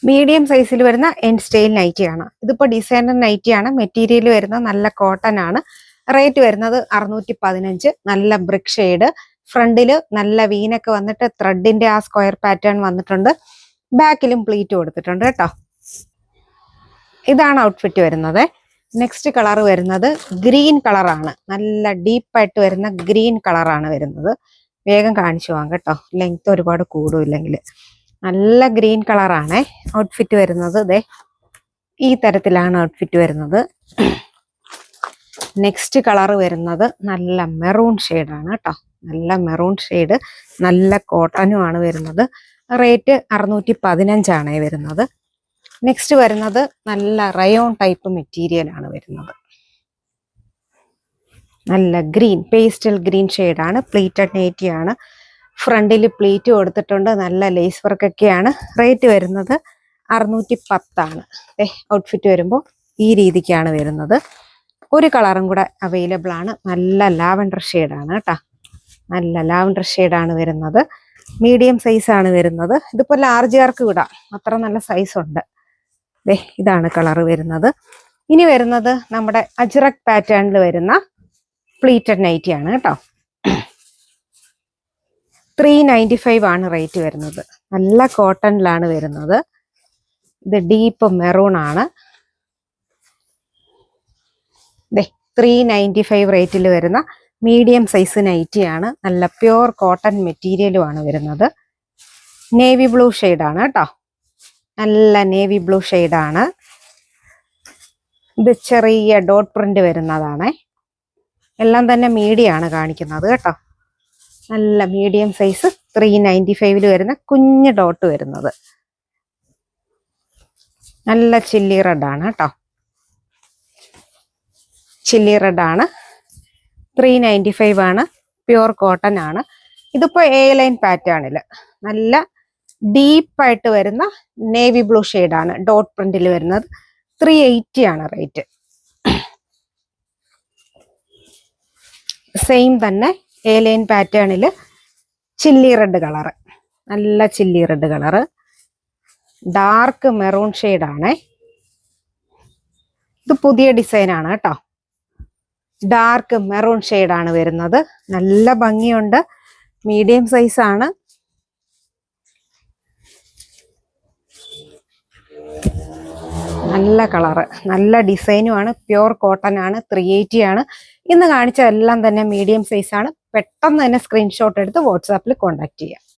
Medium സൈസിൽ വരുന്ന end style നൈറ്റിയാണ്. ഇതിപ്പോൾ ഡിസൈനർ നൈറ്റിയാണ്. മെറ്റീരിയൽ വരുന്നത് നല്ല കോട്ടൺ ആണ്. റേറ്റ് വരുന്നത് 615. നല്ല ബ്രിക്ക് ഷെയ്ഡ്. ഫ്രണ്ടില് നല്ല വീനൊക്കെ വന്നിട്ട് ത്രെഡിന്റെ ആ സ്ക്വയർ പാറ്റേൺ വന്നിട്ടുണ്ട്. ബാക്കിലും പ്ലീറ്റ് കൊടുത്തിട്ടുണ്ട് കേട്ടോ. ഇതാണ് ഔട്ട്ഫിറ്റ് വരുന്നത്. നെക്സ്റ്റ് കളർ വരുന്നത് ഗ്രീൻ കളറാണ്. നല്ല ഡീപ്പായിട്ട് വരുന്ന ഗ്രീൻ കളറാണ് വരുന്നത്. വേഗം കാണിച്ചു പോവാം കേട്ടോ, ലെങ്ത് ഒരുപാട് കൂടുമില്ലെങ്കിൽ. നല്ല ഗ്രീൻ കളറാണ് ഔട്ട്ഫിറ്റ് വരുന്നത്. ഇതേ ഈ തരത്തിലാണ് ഔട്ട്ഫിറ്റ് വരുന്നത്. നെക്സ്റ്റ് കളർ വരുന്നത് നല്ല മെറൂൺ ഷെയ്ഡാണ് കേട്ടോ. നല്ല മെറൂൺ ഷെയ്ഡ്, നല്ല കോട്ടനും ആണ് വരുന്നത്. റേറ്റ് 615 വരുന്നത്. നെക്സ്റ്റ് വരുന്നത് നല്ല റയോൺ ടൈപ്പ് മെറ്റീരിയൽ ആണ് വരുന്നത്. നല്ല ഗ്രീൻ, പേസ്റ്റൽ ഗ്രീൻ ഷെയ്ഡാണ്. പ്ലീറ്റഡ് നൈറ്റിയാണ്. ഫ്രണ്ടിൽ പ്ലീറ്റ് കൊടുത്തിട്ടുണ്ട്. നല്ല ലേസ് വർക്കൊക്കെയാണ്. റേറ്റ് വരുന്നത് 610. ഔട്ട്ഫിറ്റ് വരുമ്പോൾ ഈ രീതിക്കാണ് വരുന്നത്. ഒരു കളറും കൂടെ അവൈലബിൾ ആണ്. നല്ല ലാവൻഡർ ഷെയ്ഡാണ് കേട്ടോ. നല്ല ലാവൻഡർ ഷെയ്ഡാണ് വരുന്നത്. മീഡിയം സൈസ് ആണ് വരുന്നത്. ഇതിപ്പോൾ ലാർജുകാർക്ക് വിടാം, അത്ര നല്ല സൈസ് ഉണ്ട്. ഇതാണ് കളർ വരുന്നത്. ഇനി വരുന്നത് നമ്മുടെ അജ്രക് പാറ്റേണിൽ വരുന്ന പ്ലീറ്റഡ് നൈറ്റി ആണ് കേട്ടോ. 395 ആണ് റേറ്റ് വരുന്നത്. നല്ല കോട്ടണിലാണ് വരുന്നത്. ഇത് ഡീപ്പ് മെറൂൺ ആണ്. 395 റേറ്റിൽ വരുന്ന മീഡിയം സൈസ് നൈറ്റിയാണ്. നല്ല പ്യുവർ കോട്ടൺ മെറ്റീരിയലും ആണ് വരുന്നത്. നേവി ബ്ലൂ ഷെയ്ഡാണ് കേട്ടോ. നല്ല നേവി ബ്ലൂ ഷെയ്ഡാണ്. ഇത് ചെറിയ ഡോട്ട് പ്രിന്റ് വരുന്നതാണ്. എല്ലാം തന്നെ മീഡിയാണ് കാണിക്കുന്നത് കേട്ടോ. നല്ല മീഡിയം സൈസ് 395 വരുന്ന കുഞ്ഞ് ഡോട്ട് വരുന്നത്. നല്ല ചില്ലി റെഡ് ആണ് കേട്ടോ. ചില്ലി റെഡ് ആണ്. 395 ആണ്. പ്യുവർ കോട്ടൺ ആണ്. ഇതിപ്പോ എ ലൈൻ പാറ്റേണിൽ നല്ല ഡീപ്പായിട്ട് വരുന്ന നേവി ബ്ലൂ ഷെയ്ഡാണ് ഡോട്ട് പ്രിന്റിൽ വരുന്നത്. 380 ആണ് റേറ്റ്. സെയിം തന്നെ എ ലൈൻ പാറ്റേണിൽ ചില്ലി റെഡ് കളറ്. നല്ല chilli red colour. Dark maroon ഷെയ്ഡാണ്. ഇത് പുതിയ ഡിസൈൻ ആണ് കേട്ടോ. ഡാർക്ക് മെറൂൺ ഷെയ്ഡാണ് വരുന്നത്. നല്ല ഭംഗിയുണ്ട്. മീഡിയം സൈസ് ആണ്. നല്ല കളറ്, നല്ല ഡിസൈനും ആണ്. പ്യുവർ കോട്ടൺ ആണ്. 380 ആണ്. ഇന്ന് കാണിച്ച എല്ലാം തന്നെ മീഡിയം സൈസ് ആണ്. പെട്ടെന്ന് തന്നെ സ്ക്രീൻഷോട്ട് എടുത്ത് വാട്സാപ്പിൽ കോൺടാക്ട് ചെയ്യാം.